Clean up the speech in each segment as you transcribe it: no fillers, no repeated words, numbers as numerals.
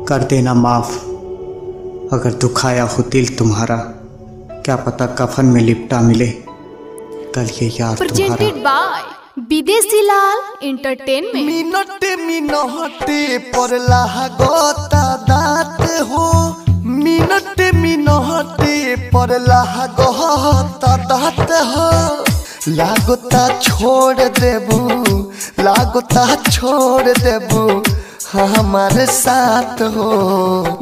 कर देना माफ अगर दुखाया हो दिल तुम्हारा। क्या पता कफन में लिपटा मिले कल ये यार तुम्हारा। प्रेजेंटेड बाय विदेशी लाल एंटरटेनमेंट। मिनटे मिनटे पर लागता दात हो, मिनटे मिनटे पर लागता दात हो। लागता छोड़ देबू, लागता छोड़ देबू हमारे साथ हो।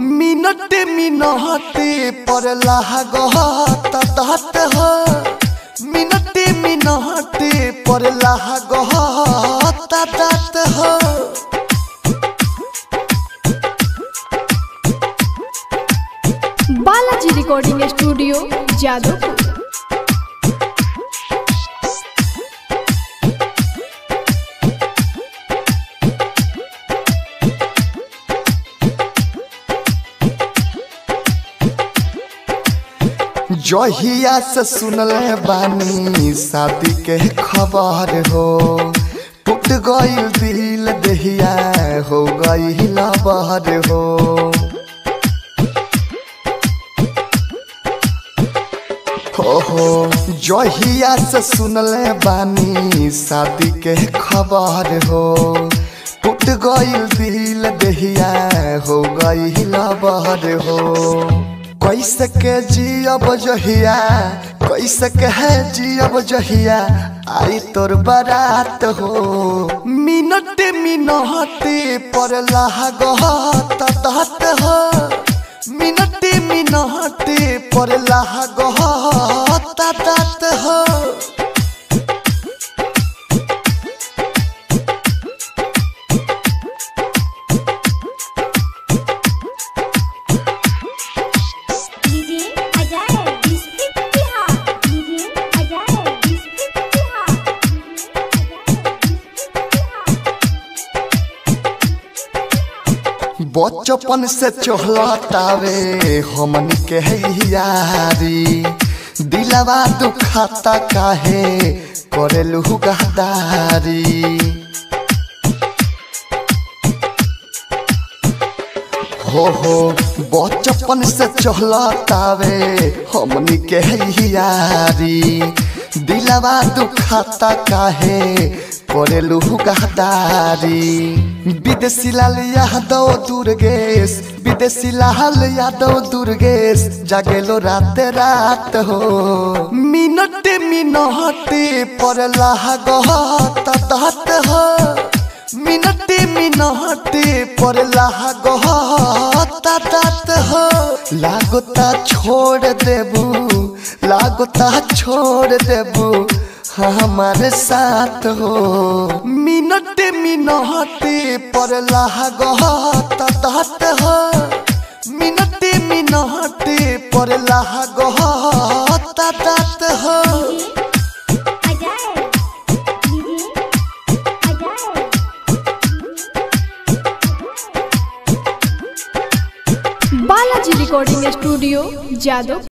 मिनटे मिनटे पर लागता दात हो, मिनटे मिनटे पर लागता दात हो। Balaji recording studio Jadavpur. जहिया से सुनले बानी शादी के खबर हो, टूट गईल दिल दहिया हो गई लबर हो। हो जहिया से सुनले बानी शादी के खबर हो, टूट गईल दिल दहिया हो गई लबर हो। कैसे के जियब जहिया, कैसे के है जियब जहिया आई तोर बारात हो। मिनटे मिनटे पर लागता दात हो, मिनटे मिनटे पर लागता दात हो। बचपन से चहलतावे हमन के यारी, दिलवा दुखाता काहे करेलू गद्दारी। हो बचपन से चहलतावे हमन के यारी, दिलवा दुखाता काहे करेलू गद्दारी। विदेशी लाल यादव दुर्गेश, विदेशी लाल यादव दुर्गेश जागेलो रात रात हो। मिनटे मिनटे पर लागता दात हो, मिनटे मिनटे पर लागता दात हो। लागता छोड़ देबू, लागता छोड़ देबू हमारे साथ हो। मिनटे मिनटे पर लागता दात हो, मिनटे मिनटे पर लागता दात हो। Balaji recording studio Jadavpur.